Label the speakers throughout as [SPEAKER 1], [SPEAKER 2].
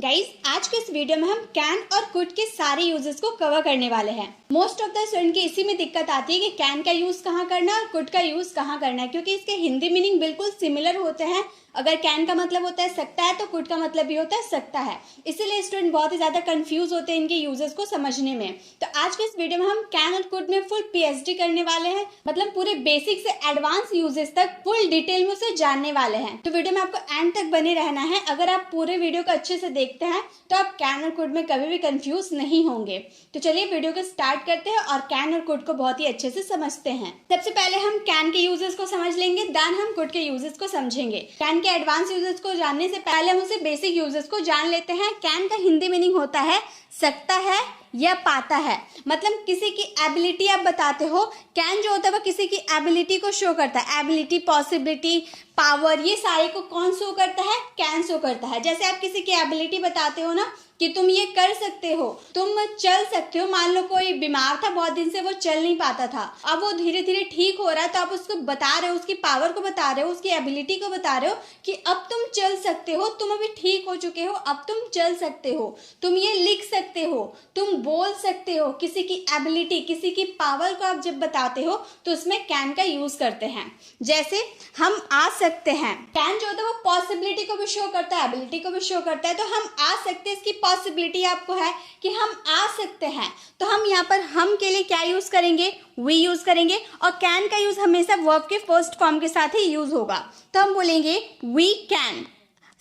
[SPEAKER 1] Guys आज के इस वीडियो में हम कैन और कुड के सारे यूजेस को कवर करने वाले हैं। मोस्ट ऑफ द स्टूडेंट की इसी में दिक्कत आती है कि कैन का यूज कहाँ करना है और कुड का यूज कहाँ करना है, क्योंकि इसके हिंदी मीनिंग बिल्कुल सिमिलर होते हैं। अगर कैन का मतलब होता है सकता है तो कुड का मतलब भी होता है सकता है, इसीलिए स्टूडेंट बहुत ही ज्यादा कंफ्यूज होते हैं इनके यूजेस को समझने में। तो आज के इस वीडियो में हम कैन और कुड में फुल पीएचडी करने वाले हैं, मतलब पूरे बेसिक से एडवांस यूजेस तक फुल डिटेल में उसे जानने वाले हैं। तो वीडियो में आपको एंड तक बने रहना है। अगर आप पूरे वीडियो को अच्छे से देखते हैं तो आप कैन और कुड में कभी भी कंफ्यूज नहीं होंगे। तो चलिए वीडियो को स्टार्ट करते हैं और कैन और कुड को बहुत ही अच्छे से समझते हैं। सबसे पहले हम कैन के यूजेस को समझ लेंगे, देन हम कुड के यूजेस को समझेंगे। कैन के एडवांस यूजेस को जानने से पहले हम उसे बेसिक यूजेस को जान लेते हैं। कैन का हिंदी मीनिंग होता है सकता है या पाता है, मतलब किसी की एबिलिटी आप बताते हो। कैन जो होता है वो किसी की एबिलिटी को शो करता है। एबिलिटी, पॉसिबिलिटी, पावर, ये सारे को कौन शो करता है? कैन शो करता है। जैसे आप किसी की एबिलिटी बताते हो ना कि तुम ये कर सकते हो, तुम चल सकते हो। मान लो कोई बीमार था, बहुत दिन से वो चल नहीं पाता था, अब वो धीरे धीरे ठीक हो रहा है, तो आप उसको बता रहे हो, उसकी पावर को बता रहे हो, उसकी एबिलिटी को बता रहे हो कि अब तुम चल सकते हो, तुम अभी ठीक हो चुके हो, अब तुम चल सकते हो, तुम ये लिख सकते हो, तुम बोल सकते हो। किसी की एबिलिटी, किसी की पावर को आप जब बताते हो तो उसमें कैन का यूज करते हैं। जैसे हम आ सकते हैं, कैन जो होता है वो पॉसिबिलिटी को भी शो करता है, एबिलिटी को भी शो करता है। तो हम आ सकते हैं, इसकी पॉसिबिलिटी आपको है कि हम आ सकते हैं, तो हम यहाँ पर हम के लिए क्या यूज करेंगे? वी यूज करेंगे। और कैन का यूज हमेशा वर्ब के फर्स्ट फॉर्म के साथ ही यूज होगा, तो हम बोलेंगे वी कैन।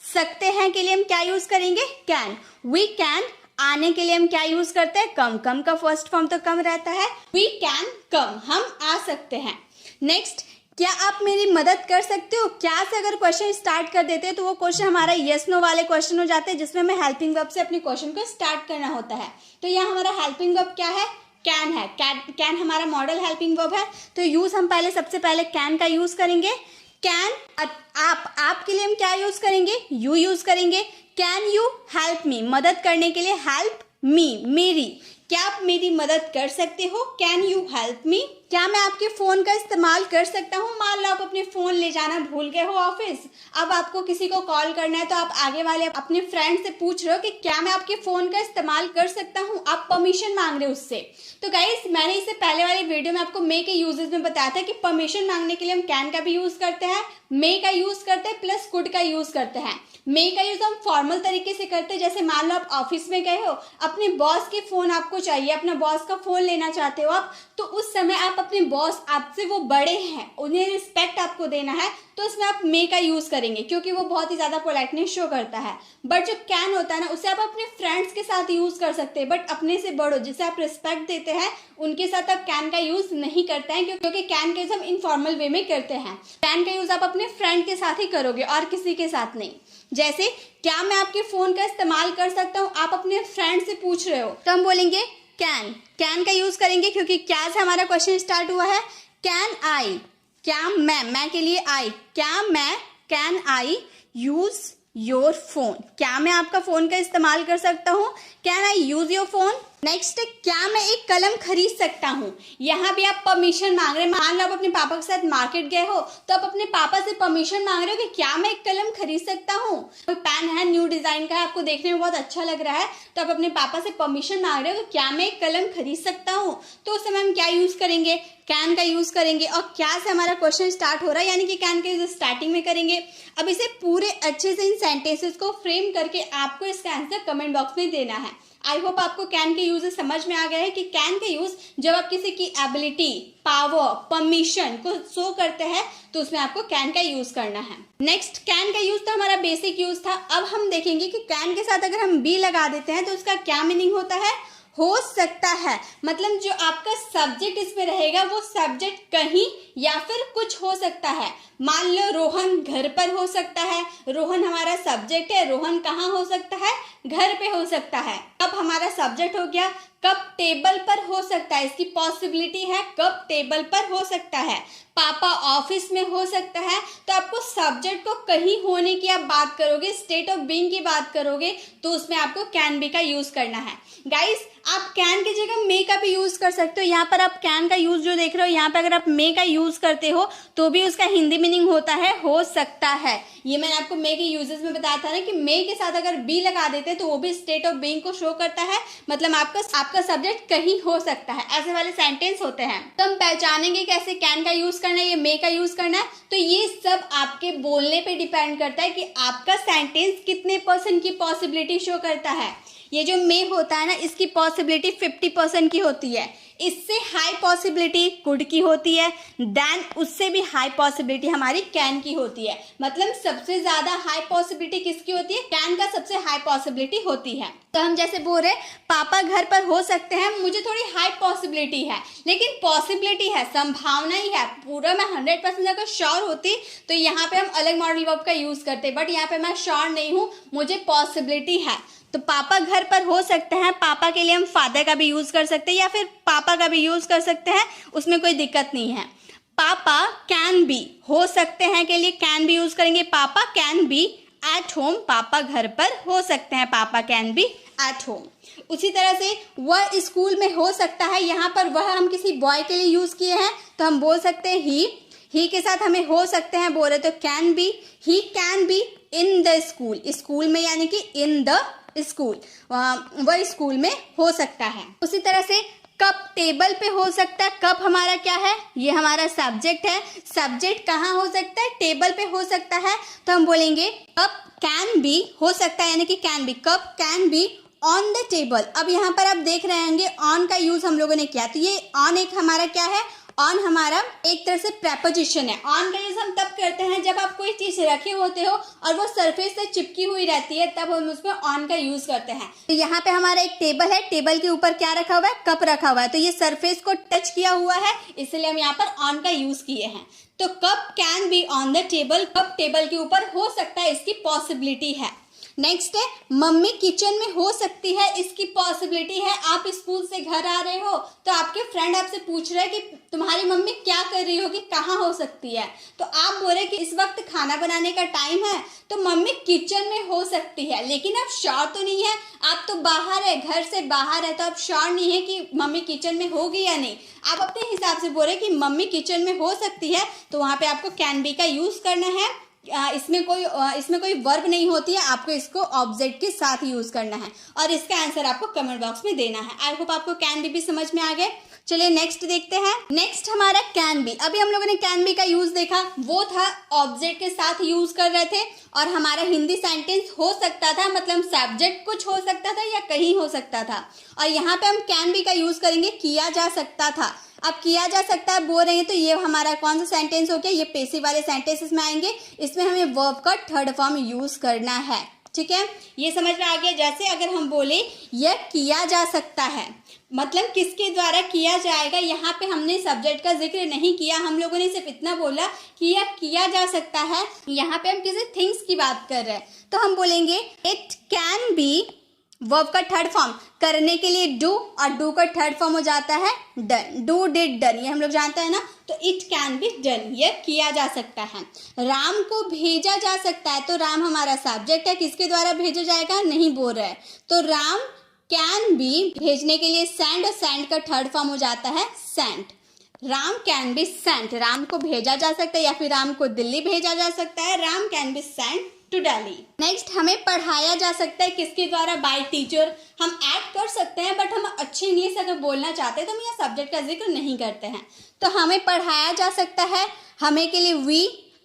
[SPEAKER 1] सकते हैं के लिए हम क्या यूज करेंगे? कैन। We can. आने के लिए हम क्या यूज करते हैं? कम। कम का फर्स्ट फॉर्म तो कम रहता है। वी कैन कम, हम आ सकते हैं। नेक्स्ट, क्या आप मेरी मदद कर सकते हो? क्या से अगर क्वेश्चन स्टार्ट कर देते हैं तो वो क्वेश्चन हमारा यस नो वाले क्वेश्चन हो जाते हैं, जिसमें हमें हेल्पिंग वर्ब से अपने क्वेश्चन को स्टार्ट करना होता है। तो यहाँ हमारा हेल्पिंग वर्ब क्या है? कैन है। कैन हमारा मॉडल हेल्पिंग वर्ब है। तो यूज हम सबसे पहले कैन का यूज करेंगे। कैन। आप के लिए हम क्या यूज करेंगे? यू यूज करेंगे। Can you help me? मदद करने के लिए हेल्प मी, मेरी। क्या आप मेरी मदद कर सकते हो? Can you help me? क्या मैं आपके फोन का इस्तेमाल कर सकता हूँ? मान लो आप अपने फोन ले जाना भूल गए हो ऑफिस, अब आपको किसी को कॉल करना है, तो आप आगे वाले अपने फ्रेंड से पूछ रहे हो कि क्या मैं आपके फोन का इस्तेमाल कर सकता हूँ, आप परमिशन मांग रहे हो उससे। तो गाइस, मैंने इससे पहले वाली वीडियो में आपको मे के यूजेस में बताया था कि परमिशन मांगने के लिए हम कैन का भी यूज करते हैं, मे का यूज करते हैं, प्लस कुड का यूज करते हैं। मे का यूज हम फॉर्मल तरीके से करते हैं, जैसे मान लो आप ऑफिस में गए हो, अपने बॉस के फोन आपको चाहिए, अपना बॉस का फोन लेना चाहते हो आप, तो उस समय आप अपने बॉस, आपसे वो बड़े हैं, उन्हें रिस्पेक्ट आपको देना है, तो उसमें आप मे का यूज करेंगे, क्योंकि वो बहुत ही ज्यादा पोलाइटनेस शो करता है। बट जो कैन होता है ना, उसे आप अपने फ्रेंड्स के साथ यूज कर सकते हैं, बट अपने से बड़ों जिसे आप रिस्पेक्ट देते हैं उनके साथ आप कैन का यूज नहीं करते हैं, क्योंकि कैन का यूज हम इनफॉर्मल वे में करते हैं। कैन का यूज आप अपने फ्रेंड के साथ ही करोगे और किसी के साथ नहीं। जैसे क्या मैं आपके फोन का इस्तेमाल कर सकता हूँ, आप अपने फ्रेंड से पूछ रहे हो, तो हम बोलेंगे कैन। कैन का यूज करेंगे क्योंकि क्या से हमारा क्वेश्चन स्टार्ट हुआ है। Can I? क्या मैं के लिए आई। क्या मैं, can I use your phone? क्या मैं आपका फोन का इस्तेमाल कर सकता हूँ? Can I use your phone? Next, क्या मैं एक कलम खरीद सकता हूँ? यहाँ भी आप परमिशन मांग रहे हैं। मान लो आप अपने पापा के साथ मार्केट गए हो, तो आप अपने पापा से परमिशन मांग रहे हो कि क्या मैं एक कलम खरीद सकता हूँ। कोई पेन है, न्यू डिजाइन का है, आपको देखने में बहुत अच्छा लग रहा है, तो आप अपने पापा से परमिशन मांग रहे हो कि क्या मैं एक कलम खरीद सकता हूँ। तो उस समय हम क्या यूज करेंगे? कैन का यूज करेंगे। और क्या से हमारा क्वेश्चन स्टार्ट हो रहा है, यानी कि कैन का यूज स्टार्टिंग में करेंगे। अब इसे पूरे अच्छे से इन सेंटेंसेस को फ्रेम करके आपको इसका आंसर कमेंट बॉक्स में देना है। आई होप आपको कैन के यूजेस समझ में आ गया है कि कैन का यूज जब आप किसी की एबिलिटी, पावर, परमिशन को शो करते हैं तो उसमें आपको कैन का यूज करना है। नेक्स्ट, कैन का यूज तो हमारा बेसिक यूज था। अब हम देखेंगे कि कैन के साथ अगर हम बी लगा देते हैं तो उसका क्या मीनिंग होता है। हो सकता है, मतलब जो आपका सब्जेक्ट इसमें रहेगा वो सब्जेक्ट कहीं या फिर कुछ हो सकता है। मान लो रोहन घर पर हो सकता है, रोहन हमारा सब्जेक्ट है, रोहन कहाँ हो सकता है? घर पे हो सकता है। कब हमारा सब्जेक्ट हो गया, कब टेबल पर हो सकता है, इसकी पॉसिबिलिटी है कब टेबल पर हो सकता है। पापा ऑफिस में हो सकता है, तो आपको सब्जेक्ट को कहीं होने की आप बात करोगे, स्टेट ऑफ बीइंग की बात करोगे, तो उसमें आपको कैन बी का यूज करना है। गाइस, आप कैन की जगह मे का भी यूज कर सकते हो। यहाँ पर आप कैन का यूज जो देख रहे हो, यहाँ पे अगर आप मे का यूज करते हो तो भी उसका हिंदी मीनिंग मीनिंग होता है हो सकता है। ये मैंने आपको मे के यूजेस में बताया था ना कि मे के साथ अगर बी लगा देते हैं तो वो भी स्टेट ऑफ बीइंग को शो करता है, मतलब आपका सब्जेक्ट कहीं हो सकता है, ऐसे वाले सेंटेंस होते हैं। तो हम पहचानेंगे कैसे कैन का यूज करना है, ये मे का यूज करना है। तो ये सब आपके बोलने पे डिपेंड करता है कि आपका सेंटेंस कितने % की पॉसिबिलिटी शो करता है। ये जो मे होता है ना, इसकी पॉसिबिलिटी 50% की होती है। इससे हाई पॉसिबिलिटी कुड की होती है, देन उससे भी हाई पॉसिबिलिटी हमारी कैन की होती है। मतलब सबसे ज्यादा हाई पॉसिबिलिटी किसकी होती है? कैन का सबसे हाई पॉसिबिलिटी होती है। तो हम जैसे बोल रहे पापा घर पर हो सकते हैं, मुझे थोड़ी हाई पॉसिबिलिटी है, लेकिन पॉसिबिलिटी है, संभावना ही है। पूरा मैं 100% अगर श्योर होती तो यहाँ पे हम अलग मॉडल वर्ब का यूज करते, बट यहाँ पे मैं श्योर नहीं हूँ, मुझे पॉसिबिलिटी है। तो पापा घर पर हो सकते हैं, पापा के लिए हम फादर का भी यूज कर सकते हैं या फिर पापा का भी यूज कर सकते हैं, उसमें कोई दिक्कत नहीं है। पापा कैन बी, हो सकते हैं के लिए कैन बी यूज करेंगे, पापा कैन बी एट होम, पापा घर पर हो सकते हैं, पापा कैन बी एट होम। उसी तरह से वह स्कूल में हो सकता है, यहाँ पर वह हम किसी बॉय के लिए यूज किए हैं तो हम बोल सकते हैं ही के साथ हमें हो सकते हैं बोले तो can be, he can be in the school, school में यानी कि इन द स्कूल, वह स्कूल में हो सकता है। उसी तरह से कप टेबल पे हो सकता है, कप हमारा क्या है? ये हमारा सब्जेक्ट है, सब्जेक्ट कहाँ हो सकता है? टेबल पे हो सकता है। तो हम बोलेंगे कप कैन बी, हो सकता है यानी कि can be, cup can be on the table. अब यहाँ पर आप देख रहे होंगे ऑन का यूज हम लोगों ने किया, तो ये ऑन एक हमारा क्या है? ऑन हमारा एक तरह से प्रेपोजिशन है। ऑन का यूज हम तब करते हैं जब आप कोई चीज रखे होते हो और वो सरफेस से चिपकी हुई रहती है, तब हम उसमें ऑन का यूज करते हैं। तो यहाँ पे हमारा एक टेबल है, टेबल के ऊपर क्या रखा हुआ है? कप रखा हुआ है, तो ये सरफेस को टच किया हुआ है, इसलिए हम यहाँ पर ऑन का यूज किए हैं। तो cup can be on the table, cup table के ऊपर हो सकता है, इसकी पॉसिबिलिटी है। नेक्स्ट है मम्मी किचन में हो सकती है, इसकी पॉसिबिलिटी है। आप स्कूल से घर आ रहे हो तो आपके फ्रेंड आपसे पूछ रहे हैं कि तुम्हारी मम्मी क्या कर रही होगी, कहाँ हो सकती है, तो आप बोल रहे कि इस वक्त खाना बनाने का टाइम है, तो मम्मी किचन में हो सकती है, लेकिन आप श्योर तो नहीं है, आप तो बाहर है, घर से बाहर है, तो आप श्योर नहीं है कि मम्मी किचन में होगी या नहीं। आप अपने हिसाब से बोल रहे कि मम्मी किचन में हो सकती है, तो वहां पे आपको कैन बी का यूज करना है। इसमें कोई वर्ब नहीं होती है, आपको इसको ऑब्जेक्ट के साथ यूज करना है और इसका आंसर आपको कमेंट बॉक्स में देना है। आई होप आपको कैन बी भी समझ में आ गए। चलिए नेक्स्ट देखते हैं। नेक्स्ट हमारा कैन बी। अभी हम लोगों ने कैन बी का यूज देखा, वो था ऑब्जेक्ट के साथ यूज कर रहे थे और हमारा हिंदी सेंटेंस हो सकता था, मतलब सब्जेक्ट कुछ हो सकता था या कहीं हो सकता था, और यहाँ पे हम कैन बी का यूज करेंगे किया जा सकता था। अब किया जा सकता है बोल रहे हैं, तो ये हमारा कौन सा सेंटेंस हो गया? ये पैसिव वाले सेंटेंसेस में आएंगे, इसमें हमें वर्ब का थर्ड फॉर्म यूज करना है। ठीक है, ये समझ में आ गया। जैसे अगर हम बोले यह किया जा सकता है, मतलब किसके द्वारा किया जाएगा, यहाँ पे हमने सब्जेक्ट का जिक्र नहीं किया, हम लोगों ने सिर्फ इतना बोला कि यह किया जा सकता है। यहाँ पे हम किसी थिंग्स की बात कर रहे हैं, तो हम बोलेंगे इट कैन बी, वर्ब का थर्ड फॉर्म करने के लिए डू, और डू का थर्ड फॉर्म हो जाता है डन, डू डिड डन, ये हम लोग जानते हैं ना, तो इट कैन बी डन, ये किया जा सकता है। राम को भेजा जा सकता है, तो राम हमारा सब्जेक्ट है, किसके द्वारा भेजा जाएगा नहीं बोल रहा है, तो राम कैन बी भेजने के लिए सेंड, और सेंड का थर्ड फॉर्म हो जाता है sent. Ram can be sent, Ram को भेजा जा सकता है या फिर राम को दिल्ली भेजा जा सकता है, Ram can be sent to Delhi. Next हमें पढ़ाया जा सकता है, किसके द्वारा? Bye teacher. हम ऐड कर सकते हैं, बट हम अच्छी इंग्लिश अगर बोलना चाहते हैं तो हम यहाँ सब्जेक्ट का जिक्र नहीं करते हैं। तो हमें पढ़ाया जा सकता है, हमें के लिए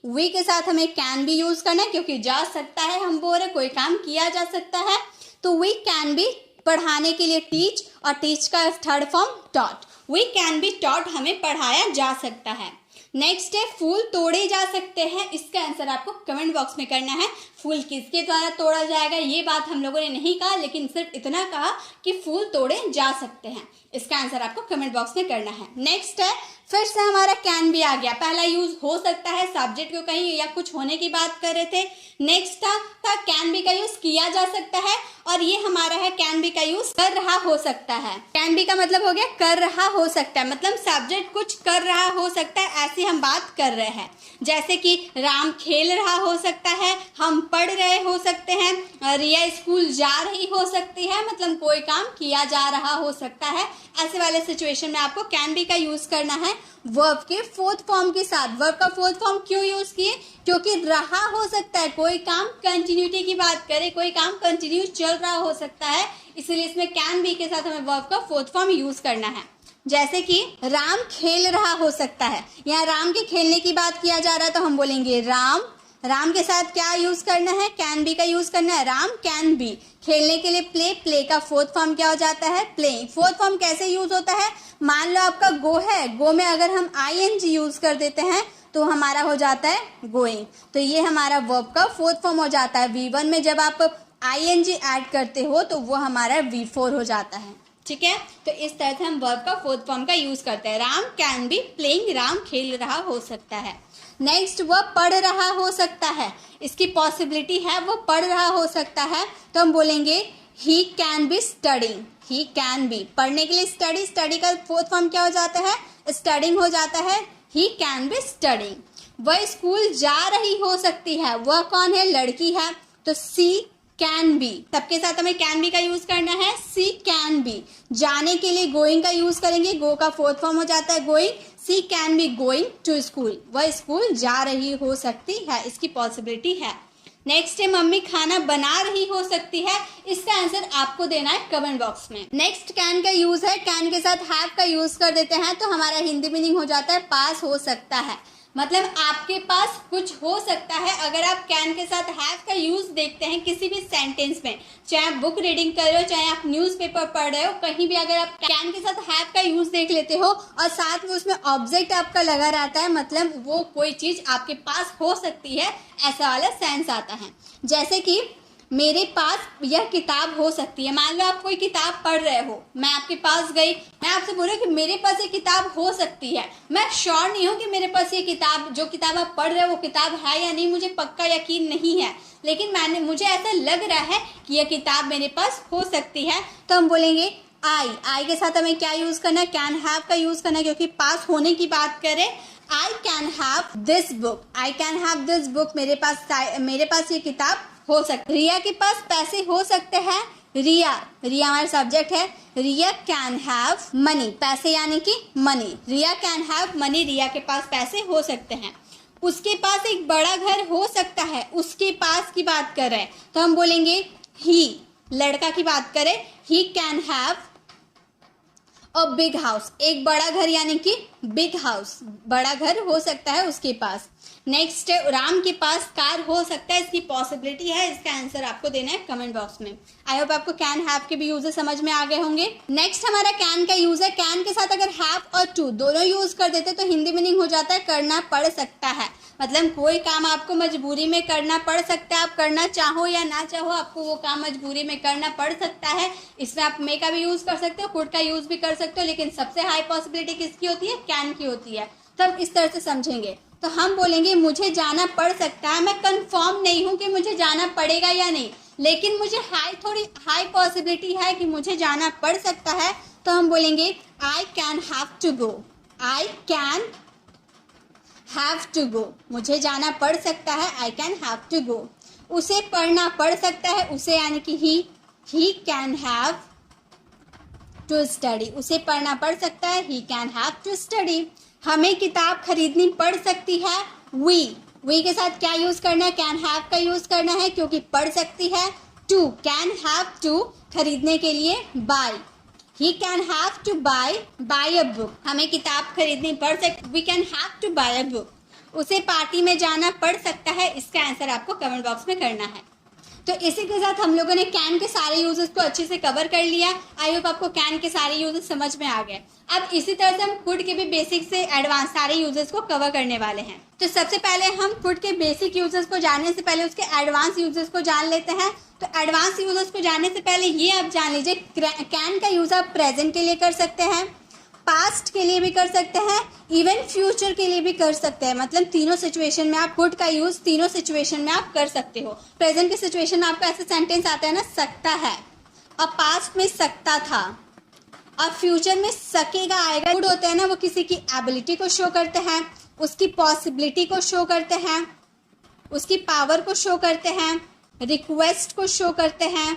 [SPEAKER 1] वी के साथ हमें कैन बी यूज करना है, क्योंकि जा सकता है, हम बोल रहे कोई काम किया जा सकता है, तो वी कैन बी पढ़ाने के लिए टीच, और टीच का third form taught, we can be taught, हमें पढ़ाया जा सकता है। नेक्स्ट है फूल तोड़े जा सकते हैं, इसका आंसर आपको कमेंट बॉक्स में करना है। फूल किसके द्वारा तोड़ा जाएगा ये बात हम लोगों ने नहीं कहा, लेकिन सिर्फ इतना कहा कि फूल तोड़े जा सकते हैं, इसका आंसर आपको कमेंट बॉक्स में करना है। नेक्स्ट है फिर से हमारा कैन भी आ गया, पहला यूज हो सकता है, सब्जेक्ट को कहीं या कुछ होने की बात कर रहे थे। नेक्स्ट था कैन बी का यूज किया जा सकता है, और ये हमारा है कैन बी का यूज कर रहा हो सकता है। कैन बी का मतलब हो गया कर रहा हो सकता है, मतलब सब्जेक्ट कुछ कर रहा हो सकता है, ऐसी हम बात कर रहे हैं। जैसे कि राम खेल रहा हो सकता है, हम पढ़ रहे हो सकते हैं, रिया स्कूल जा रही हो सकती है, मतलब कोई काम किया जा रहा हो सकता है। ऐसे वाले सिचुएशन में आपको कैन बी का यूज करना है वर्ब के फोर्थ फॉर्म के साथ। वर्ब का फोर्थ फॉर्म क्यों यूज किए? क्योंकि रहा हो सकता है, कोई काम कंटिन्यूटी की बात करें, कोई काम कंटिन्यू चल रहा हो सकता है, इसलिए इसमें कैन बी के साथ हमें वर्ब का फोर्थ फॉर्म यूज करना है। जैसे कि राम खेल रहा हो सकता है, यहाँ राम के खेलने की बात किया जा रहा है तो हम बोलेंगे राम। राम के साथ क्या यूज करना है? कैन बी का यूज करना है। Ram can B. खेलने के लिए प्ले, प्ले का फोर्थ फॉर्म क्या हो जाता है? प्लेइंग। फोर्थ फॉर्म कैसे यूज होता है? मान लो आपका गो है, गो में अगर हम ING यूज कर देते हैं तो हमारा हो जाता है गोइंग। तो ये हमारा वर्ब का फोर्थ फॉर्म हो जाता है। V1 में जब आप ING ऐड करते हो तो वो हमारा V4 हो जाता है। ठीक है, तो इस तरह से हम वर्ब का फोर्थ फॉर्म का यूज करते हैं। Ram can be playing, Ram खेल रहा हो सकता है। नेक्स्ट, वह पढ़ रहा हो सकता है, इसकी पॉसिबिलिटी है वो पढ़ रहा हो सकता है, तो हम बोलेंगे he can be studying. He can be, पढ़ने के लिए स्टडी, स्टडी का फोर्थ फॉर्म क्या हो जाता है? स्टडिंग हो जाता है। He can be studying. वह स्कूल जा रही हो सकती है, वह कौन है? लड़की है, तो सी कैन बी। सबके साथ हमें कैन बी का यूज करना है। सी कैन बी। जाने के लिए गोइंग का यूज करेंगे, गो का फोर्थ फॉर्म हो जाता है going. She can be going to school, वह स्कूल जा रही हो सकती है, इसकी पॉसिबिलिटी है। नेक्स्ट है मम्मी खाना बना रही हो सकती है, इसका आंसर आपको देना है कमेंट बॉक्स में। नेक्स्ट कैन का यूज है, कैन के साथ हैव का यूज कर देते हैं तो हमारा हिंदी मीनिंग हो जाता है पास हो सकता है, मतलब आपके पास कुछ हो सकता है। अगर आप कैन के साथ हैव का यूज देखते हैं किसी भी सेंटेंस में, चाहे आप बुक रीडिंग कर रहे हो, चाहे आप न्यूज़पेपर पढ़ रहे हो, कहीं भी अगर आप कैन के साथ हैव का यूज देख लेते हो और साथ में उसमें ऑब्जेक्ट आपका लगा रहता है, मतलब वो कोई चीज आपके पास हो सकती है, ऐसा वाला सेंस आता है। जैसे कि मेरे पास यह किताब हो सकती है। मान लो आप कोई किताब पढ़ रहे हो, मैं आपके पास गई, मैं आपसे बोल रही हूँ कि मेरे पास ये किताब हो सकती है। मैं श्योर नहीं हूँ कि मेरे पास ये किताब, जो किताब आप पढ़ रहे हो वो किताब है या नहीं, मुझे पक्का यकीन नहीं है, लेकिन मुझे ऐसा लग रहा है कि यह किताब मेरे पास हो सकती है, तो हम बोलेंगे आई के साथ हमें क्या यूज करना है? कैन हैव का यूज करना है, क्योंकि पास होने की बात करें। आई can have this book, I can have this book, मेरे पास ये किताब हो सकती। रिया के पास पैसे हो सकते हैं, रिया हमारा सब्जेक्ट है। रिया कैन हैव मनी, पैसे यानी कि money. Riya can have money, Riya के पास पैसे हो सकते हैं। उसके पास एक बड़ा घर हो सकता है, उसके पास की बात कर रहे हैं तो हम बोलेंगे ही, लड़का की बात करें, ही can have a big house, एक बड़ा घर यानी कि बिग हाउस, बड़ा घर हो सकता है उसके पास। नेक्स्ट, राम के पास कार हो सकता है, इसकी पॉसिबिलिटी है, इसका आंसर आपको देना है कमेंट बॉक्स में। आई होप आपको कैन हैव के भी यूजेस समझ में आ गए होंगे। नेक्स्ट हमारा कैन का यूज है, कैन के साथ अगर हैव और टू दोनों यूज कर देते तो हिंदी मीनिंग हो जाता है करना पड़ सकता है, मतलब कोई काम आपको मजबूरी में करना पड़ सकता है, आप करना चाहो या ना चाहो आपको वो काम मजबूरी में करना पड़ सकता है। इसमें आप मे का भी यूज कर सकते हो, कुड का यूज भी कर सकते हो, लेकिन सबसे हाई पॉसिबिलिटी किसकी होती है? कैन की होती है। तब इस तरह से समझेंगे तो हम बोलेंगे मुझे जाना पड़ सकता है, मैं कंफर्म नहीं हूं कि मुझे जाना पड़ेगा या नहीं, लेकिन मुझे थोड़ी हाई पॉसिबिलिटी है कि मुझे जाना पड़ सकता है, तो हम बोलेंगे I can have to go, I can have to go, मुझे जाना पड़ सकता है, I can have to go. उसे पढ़ना पड़ सकता है, उसे यानी कि he can have to study, उसे पढ़ना पड़ सकता है, he can have to study. हमें किताब खरीदनी पड़ सकती है, वी के साथ क्या यूज करना है? कैन हैव का यूज करना है, क्योंकि पढ़ सकती है। टू, कैन हैव टू, खरीदने के लिए buy, he can have to buy a book, हमें किताब खरीदनी पड़ सकती, we can have to buy a book. उसे पार्टी में जाना पड़ सकता है, इसका आंसर आपको कमेंट बॉक्स में करना है। तो इसी के साथ हम लोगों ने कैन के सारे यूजेस को अच्छे से कवर कर लिया। आई होप आपको कैन के सारे यूजेस समझ में आ गए। अब इसी तरह से हम कुड के भी बेसिक से एडवांस सारे यूजेस को कवर करने वाले हैं। तो सबसे पहले हम कुड के बेसिक यूजेस को जानने से पहले उसके एडवांस यूजेस को जान लेते हैं। तो एडवांस यूजेस को जानने से पहले ये आप जान लीजिए, कैन का यूज आप प्रेजेंट के लिए कर सकते हैं, पास्ट के लिए भी कर सकते हैं, इवन फ्यूचर के लिए भी कर सकते हैं। मतलब तीनों सिचुएशन में आप कुड का यूज तीनों सिचुएशन में आप कर सकते हो। प्रेजेंट के सिचुएशन में आपका ऐसा सेंटेंस आता है ना, सकता है। अब पास्ट में सकता था, अब फ्यूचर में सकेगा आएगा। कुड होते हैं ना, वो किसी की एबिलिटी को शो करते हैं, उसकी पॉसिबिलिटी को शो करते हैं, उसकी पावर को शो करते हैं, रिक्वेस्ट को शो करते हैं,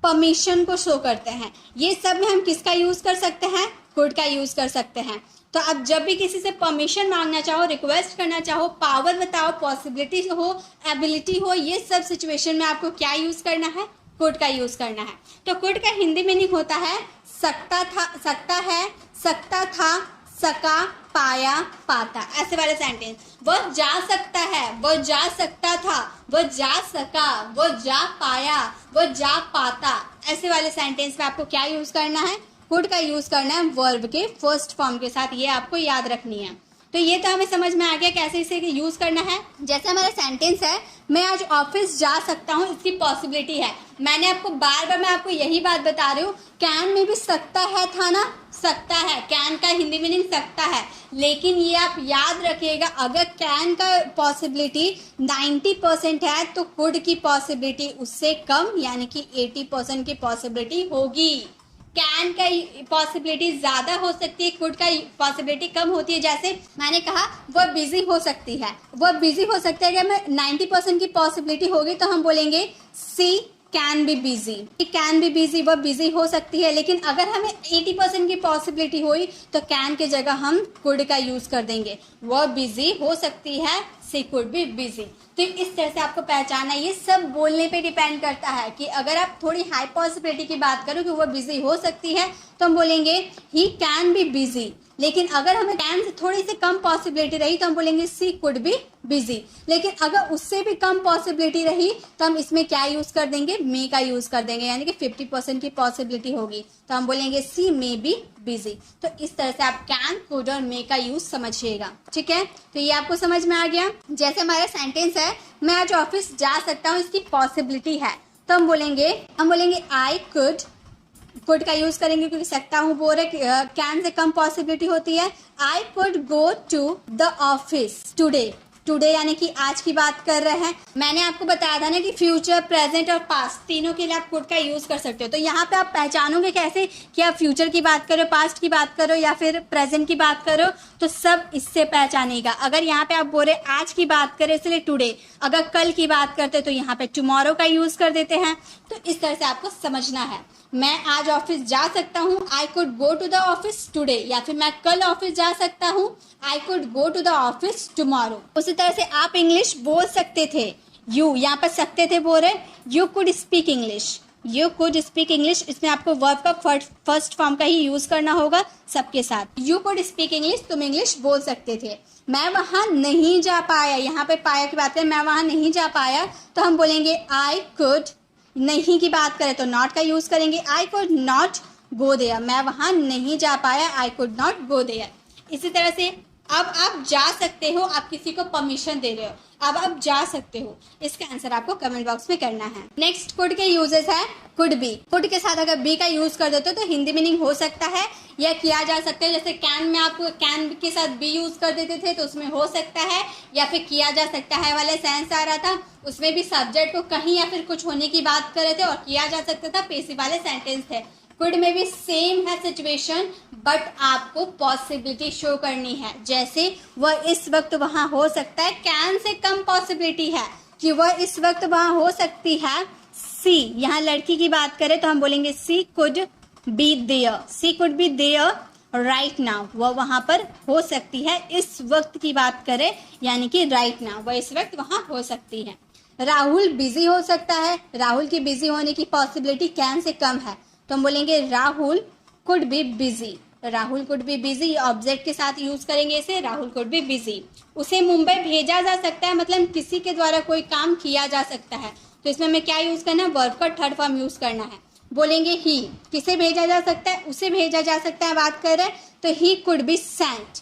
[SPEAKER 1] परमिशन को शो करते हैं। ये सब में हम किसका यूज कर सकते हैं? कुड का यूज कर सकते हैं। तो अब जब भी किसी से परमिशन मांगना चाहो, रिक्वेस्ट करना चाहो, पावर बताओ, पॉसिबिलिटी हो, एबिलिटी हो, ये सब सिचुएशन में आपको क्या यूज करना है? कुड का यूज करना है। तो कुड का हिंदी मीनिंग होता है सकता था, सकता है, सकता था, सका, पाया, पाता, ऐसे वाले सेंटेंस। वह जा सकता है, वह जा सकता था, वह जा सका, वह जा पाया, वह जा पाता, ऐसे वाले सेंटेंस में आपको क्या यूज करना है? कुड का यूज करना है वर्ब के फर्स्ट फॉर्म के साथ। ये आपको याद रखनी है। तो ये तो हमें समझ में आ गया कैसे इसे यूज करना है। जैसे हमारा सेंटेंस है, मैं आज ऑफिस जा सकता हूँ, इसकी पॉसिबिलिटी है। मैंने आपको बार बार मैं आपको यही बात बता रही हूँ, कैन में भी सकता है था ना, सकता है, कैन का हिंदी मीनिंग सकता है। लेकिन ये आप याद रखिएगा, अगर कैन का पॉसिबिलिटी 90% है तो कुड की पॉसिबिलिटी उससे कम, यानी कि 80% की पॉसिबिलिटी होगी। कैन का पॉसिबिलिटी ज्यादा हो सकती है, कुड का पॉसिबिलिटी कम होती है। जैसे मैंने कहा वह बिजी हो सकती है, वह बिजी हो सकता है। अगर 90% की पॉसिबिलिटी होगी तो हम बोलेंगे she can be busy, can be busy, वह बिजी हो सकती है। लेकिन अगर हमें 80% की पॉसिबिलिटी हुई तो कैन के जगह हम कुड का यूज कर देंगे। वह बिजी हो सकती है, सी कुड बी बिजी। तो इस तरह से आपको पहचाना, ये सब बोलने पे डिपेंड करता है कि अगर आप थोड़ी हाई पॉसिबिलिटी की बात करो कि वह बिजी हो सकती है तो हम बोलेंगे ही कैन बी बिजी। लेकिन अगर हमें कैन से थोड़ी सी कम पॉसिबिलिटी रही तो हम बोलेंगे सी कुड बी बिजी। लेकिन अगर उससे भी कम पॉसिबिलिटी रही तो हम इसमें क्या यूज कर देंगे? मे का यूज कर देंगे, यानी कि 50% की पॉसिबिलिटी होगी तो हम बोलेंगे सी मे बी बिजी। तो इस तरह से आप कैन, कुड और मे का यूज समझिएगा। ठीक है, तो ये आपको समझ में आ गया। जैसे हमारा सेंटेंस है, मैं आज ऑफिस जा सकता हूँ, इसकी पॉसिबिलिटी है, तो हम बोलेंगे आई कुड का यूज करेंगे क्योंकि सकता हूँ बोल रहे, कैन से कम पॉसिबिलिटी होती है। I could go to the office today, today यानी कि आज की बात कर रहे हैं। मैंने आपको बताया था ना कि फ्यूचर, प्रेजेंट और पास्ट तीनों के लिए आप कुड का यूज कर सकते हो। तो यहाँ पे आप पहचानोगे कैसे कि आप फ्यूचर की बात करो, पास्ट की बात करो या फिर प्रेजेंट की बात करो, तो सब इससे पहचानेगा। अगर यहाँ पे आप बोल रहे आज की बात करें इसलिए टुडे, अगर कल की बात करते तो यहाँ पे टुमारो का यूज कर देते हैं। तो इस तरह से आपको समझना है। मैं आज ऑफिस जा सकता हूँ, I could go to the office today, या फिर मैं कल ऑफिस जा सकता हूँ, I could go to the office tomorrow. उसी तरह से आप इंग्लिश बोल सकते थे, यू यहाँ पर सकते थे बोल रहे, you could speak English, you could speak English. इसमें आपको वर्ब का फर्स्ट फॉर्म का ही यूज करना होगा सबके साथ। यू कुड स्पीक इंग्लिश, तुम इंग्लिश बोल सकते थे। मैं वहां नहीं जा पाया, यहाँ पे पाया की बात है, मैं वहां नहीं जा पाया तो हम बोलेंगे आई कुड, नहीं की बात करें तो नॉट का यूज करेंगे, I could not go there, मैं वहां नहीं जा पाया, I could not go there. इसी तरह से अब आप जा सकते हो, आप किसी को परमिशन दे रहे हो, अब आप जा सकते हो। इसका आंसर आपको कमेंट बॉक्स में करना है। नेक्स्ट कुड के यूजेस है कुड बी। कुड के साथ अगर बी का यूज कर देते हो तो हिंदी मीनिंग हो सकता है या किया जा सकता है। जैसे कैन में आप कैन के साथ बी यूज कर देते थे तो उसमें हो सकता है या फिर किया जा सकता है वाले सेंस आ रहा था, उसमें भी सब्जेक्ट को कहीं या फिर कुछ होने की बात कर रहे थे और किया जा सकता था, पेसिव वाले सेंटेंस थे। कुड में भी सेम है सिचुएशन, बट आपको पॉसिबिलिटी शो करनी है। जैसे वह इस वक्त वहां हो सकता है, कैन से कम पॉसिबिलिटी है कि वह इस वक्त वहां हो सकती है। सी, यहाँ लड़की की बात करें तो हम बोलेंगे she could be there, she could be there right now, वह वहां पर हो सकती है। इस वक्त की बात करें यानी कि राइट नाउ, वह इस वक्त वहां हो सकती है। राहुल बिजी हो सकता है, राहुल की बिजी होने की पॉसिबिलिटी कैन से कम है तो हम बोलेंगे Rahul could be busy, Rahul could be busy object के साथ यूज करेंगे इसे, राहुल कुड बी बिजी। उसे मुंबई भेजा जा सकता है, मतलब किसी के द्वारा कोई काम किया जा सकता है, तो इसमें हमें क्या यूज करना है? वर्ब का थर्ड फॉर्म यूज करना है। बोलेंगे ही, किसे भेजा जा सकता है? उसे भेजा जा सकता है बात कर रहे हैं तो he could be sent,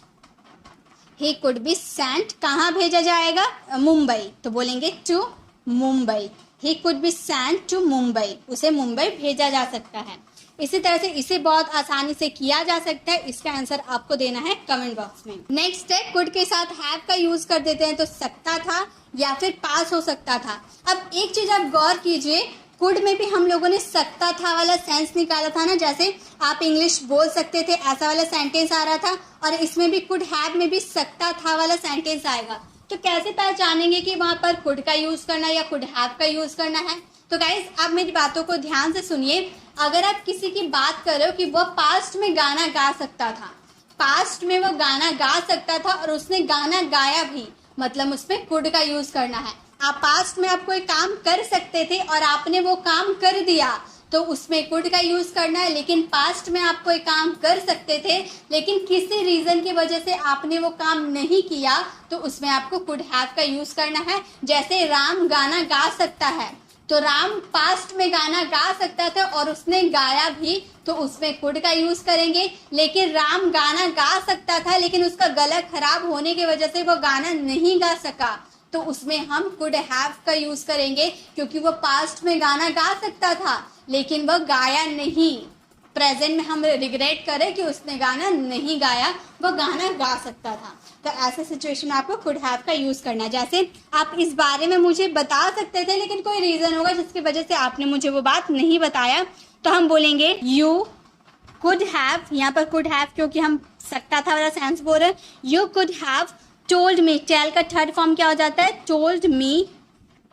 [SPEAKER 1] he could be sent. कहाँ भेजा जाएगा? मुंबई, तो बोलेंगे to Mumbai. He could be sent to Mumbai, उसे मुंबई भेजा जा सकता है। इसी तरह से इसे बहुत आसानी से किया जा सकता है। इसका आंसर आपको देना है कमेंट बॉक्स में। नेक्स्ट है कुड के साथ हैव का यूज कर देते हैं तो सकता था या फिर पास हो सकता था। अब एक चीज आप गौर कीजिए, कुड में भी हम लोगों ने सकता था वाला सेंस निकाला था ना, जैसे आप इंग्लिश बोल सकते थे ऐसा वाला सेंटेंस आ रहा था, और इसमें भी कुड हैव में भी सकता था वाला सेंटेंस आएगा। तो कैसे पहचानेंगे कि वहां पर कुड का यूज करना या कुड हैव का यूज करना है? तो गाइस आप मेरी बातों को ध्यान से सुनिए। अगर आप किसी की बात कर रहे हो कि वह पास्ट में गाना गा सकता था, पास्ट में वो गाना गा सकता था और उसने गाना गाया भी, मतलब उसमें कुड का यूज करना है। आप पास्ट में आप कोई काम कर सकते थे और आपने वो काम कर दिया तो उसमें कुड का यूज करना है। लेकिन पास्ट में आप कोई काम कर सकते थे लेकिन किसी रीजन की वजह से आपने वो काम नहीं किया तो उसमें आपको कुड हैव का यूज करना है। जैसे राम गाना गा सकता है, तो राम पास्ट में गाना गा सकता था और उसने गाया भी, तो उसमें कुड का यूज करेंगे। लेकिन राम गाना गा सकता था लेकिन उसका गला खराब होने की वजह से वो गाना नहीं गा सका, तो उसमें हम कुड हैव का यूज करेंगे, क्योंकि वो पास्ट में गाना गा सकता था लेकिन वह गाया नहीं। प्रेजेंट में हम रिग्रेट करें कि उसने गाना नहीं गाया, वह गाना गा सकता था। तो ऐसे सिचुएशन में आपको कुड हैव का यूज करना है। जैसे आप इस बारे में मुझे बता सकते थे लेकिन कोई रीजन होगा जिसकी वजह से आपने मुझे वो बात नहीं बताया, तो हम बोलेंगे यू कुड हैव। यहाँ पर कुड हैव क्योंकि हम सकता था वाला सेंस बोल रहे हैं। You could have told me, tell का थर्ड फॉर्म क्या हो जाता है? टोल्ड मी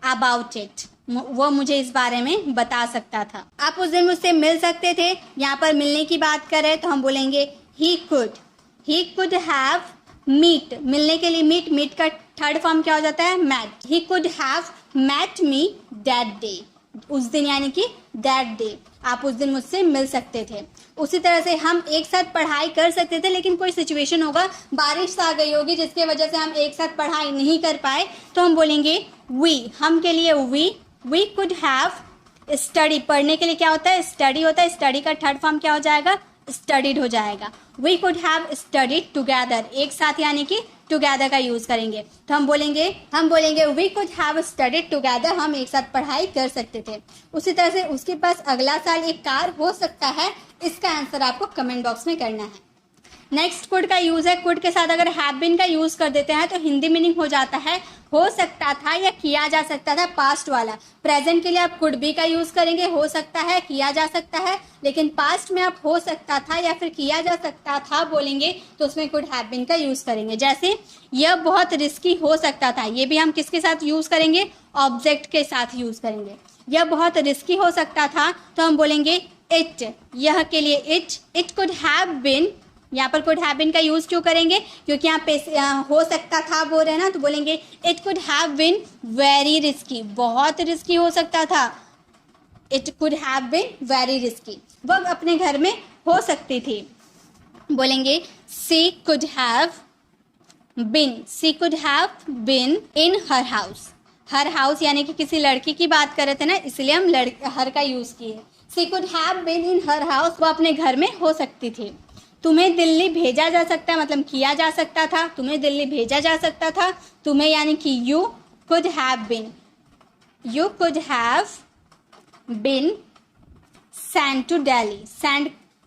[SPEAKER 1] अबाउट इट, वो मुझे इस बारे में बता सकता था। आप उस दिन मुझसे मिल सकते थे। यहाँ पर मिलने की बात करें तो हम बोलेंगे ही कुड हैव मीट, मिलने के लिए मीट, मीट का थर्ड फॉर्म क्या हो जाता है? Met. He could have met me that day, उस दिन यानी कि दैट डे, आप उस दिन मुझसे मिल सकते थे। उसी तरह से हम एक साथ पढ़ाई कर सकते थे लेकिन कोई सिचुएशन होगा, बारिश आ गई होगी जिसके वजह से हम एक साथ पढ़ाई नहीं कर पाए, तो हम बोलेंगे वी, हम के लिए वी कुड हैव स्टडी, पढ़ने के लिए क्या होता है? स्टडी होता है। स्टडी का थर्ड फॉर्म क्या हो जाएगा? स्टडीड हो जाएगा। We could have studied together, एक साथ यानी कि टुगेदर का यूज करेंगे, तो हम बोलेंगे we could have studied together, हम एक साथ पढ़ाई कर सकते थे। उसी तरह से उसके पास अगला साल एक कार हो सकता है। इसका आंसर आपको कमेंट बॉक्स में करना है। नेक्स्ट कुड का यूज है, कुड के साथ अगर हैव बीन का यूज कर देते हैं तो हिंदी मीनिंग हो जाता है हो सकता था या किया जा सकता था, पास्ट वाला। प्रेजेंट के लिए आप कुड बी का यूज करेंगे, हो सकता है, किया जा सकता है। लेकिन पास्ट में आप हो सकता था या फिर किया जा सकता था बोलेंगे तो उसमें कुड हैव बीन का यूज करेंगे। जैसे यह बहुत रिस्की हो सकता था, ये भी हम किसके साथ यूज करेंगे? ऑब्जेक्ट के साथ यूज करेंगे। यह बहुत रिस्की हो सकता था तो हम बोलेंगे इट, यह के लिए इट कुड हैव बीन। यहाँ पर कुड हैव बीन का यूज क्यों करेंगे? क्योंकि यहाँ पे हो सकता था बोल रहे हैं ना, तो बोलेंगे it could have been very risky, बहुत रिस्की हो सकता था। It could have been very risky, वह अपने घर में हो सकती थी। बोलेंगे she could have been in her house. Her house यानी कि किसी लड़की की बात कर रहे थे ना, इसलिए हम हर का यूज किए। She could have been in her house, वो अपने घर में हो सकती थी। तुम्हें दिल्ली भेजा जा सकता है, मतलब किया जा सकता था, तुम्हें दिल्ली भेजा जा सकता था। तुम्हें यानी कि you could have been sent to Delhi.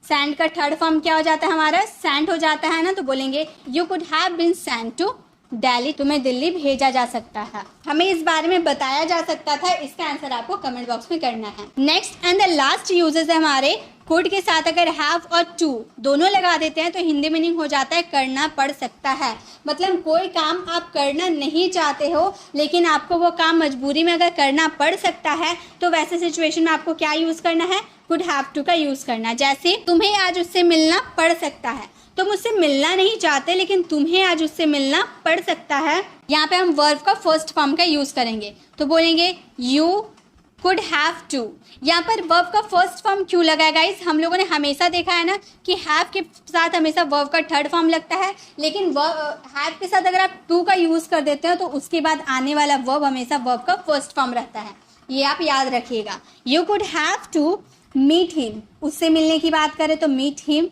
[SPEAKER 1] Send का थर्ड फॉर्म क्या हो जाता है हमारा? सेंट हो जाता है ना, तो बोलेंगे you could have been sent to Delhi, तुम्हें दिल्ली भेजा जा सकता है। हमें इस बारे में बताया जा सकता था। इसका आंसर आपको कमेंट बॉक्स में करना है। Next and the last uses है हमारे, कुड के साथ अगर हैव और टू दोनों लगा देते हैं तो हिंदी मीनिंग हो जाता है करना पड़ सकता है। मतलब कोई काम आप करना नहीं चाहते हो लेकिन आपको वो काम मजबूरी में अगर करना पड़ सकता है तो वैसे सिचुएशन में आपको क्या यूज करना है? कुड हैव टू का यूज करना है। जैसे तुम्हें आज उससे मिलना पड़ सकता है, तुम उससे मिलना नहीं चाहते लेकिन तुम्हें आज उससे मिलना पड़ सकता है। यहाँ पे हम वर्ब का फर्स्ट फॉर्म का यूज करेंगे, तो बोलेंगे यू कुड हैव टू। यहाँ पर वर्ब का फर्स्ट फॉर्म क्यों लगा है गाइस? हम लोगों ने हमेशा देखा है ना कि हैव के साथ हमेशा वर्ब का थर्ड फॉर्म लगता है, लेकिन हैव के साथ अगर आप टू का यूज कर देते हो तो उसके बाद आने वाला वर्ब हमेशा वर्ब का फर्स्ट फॉर्म रहता है। ये आप याद रखिएगा। You could have to meet him, उससे मिलने की बात करें तो मीट हिम।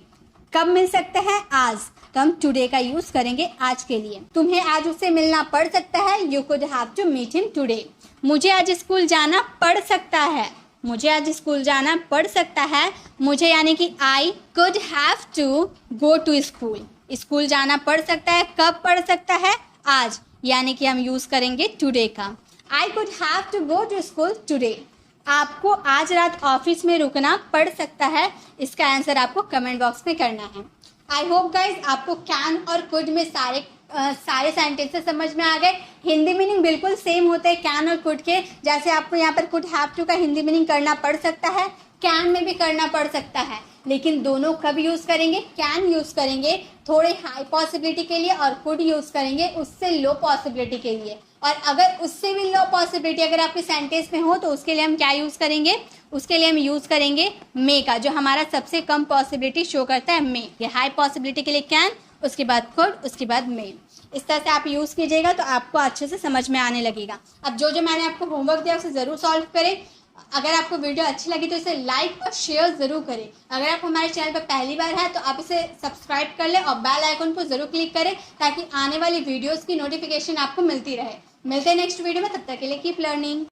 [SPEAKER 1] कब मिल सकते हैं? आज। तो हम टुडे का यूज करेंगे आज के लिए। तुम्हें आज उससे मिलना पड़ सकता है, you could have to meet him today. मुझे आज स्कूल जाना पड़ सकता है, मुझे आज स्कूल जाना पड़ सकता है। मुझे यानी कि I could have to go to school. School जाना पड़ सकता है, कब पड़ सकता है? आज, यानी कि हम यूज़ करेंगे टुडे का। I could have to go to school today. आपको आज रात ऑफिस में रुकना पड़ सकता है। इसका आंसर आपको कमेंट बॉक्स में करना है। आई होप गाइज आपको कैन और कुड में सारे सेंटेंसेस समझ में आ गए। हिंदी मीनिंग बिल्कुल सेम होते हैं कैन और कुड के। जैसे आपको यहाँ पर कुड हैव टू का हिंदी मीनिंग करना पड़ सकता है, कैन में भी करना पड़ सकता है, लेकिन दोनों कब यूज़ करेंगे? कैन यूज़ करेंगे थोड़े हाई पॉसिबिलिटी के लिए और कुड यूज़ करेंगे उससे लो पॉसिबिलिटी के लिए। और अगर उससे भी लो पॉसिबिलिटी अगर आपके सेंटेंस में हो तो उसके लिए हम क्या यूज़ करेंगे? उसके लिए हम यूज़ करेंगे मे का, जो हमारा सबसे कम पॉसिबिलिटी शो करता है मे। ये हाई पॉसिबिलिटी के लिए कैन, उसके बाद कुड, उसके बाद मे। इस तरह से आप यूज़ कीजिएगा तो आपको अच्छे से समझ में आने लगेगा। अब जो मैंने आपको होमवर्क दिया उसे ज़रूर सॉल्व करें। अगर आपको वीडियो अच्छी लगी तो इसे लाइक और शेयर ज़रूर करें। अगर आप हमारे चैनल पर पहली बार हैं तो आप इसे सब्सक्राइब कर लें और बेल आइकन को ज़रूर क्लिक करें ताकि आने वाली वीडियोस की नोटिफिकेशन आपको मिलती रहे। मिलते हैं नेक्स्ट वीडियो में, तब तक के लिए कीप लर्निंग।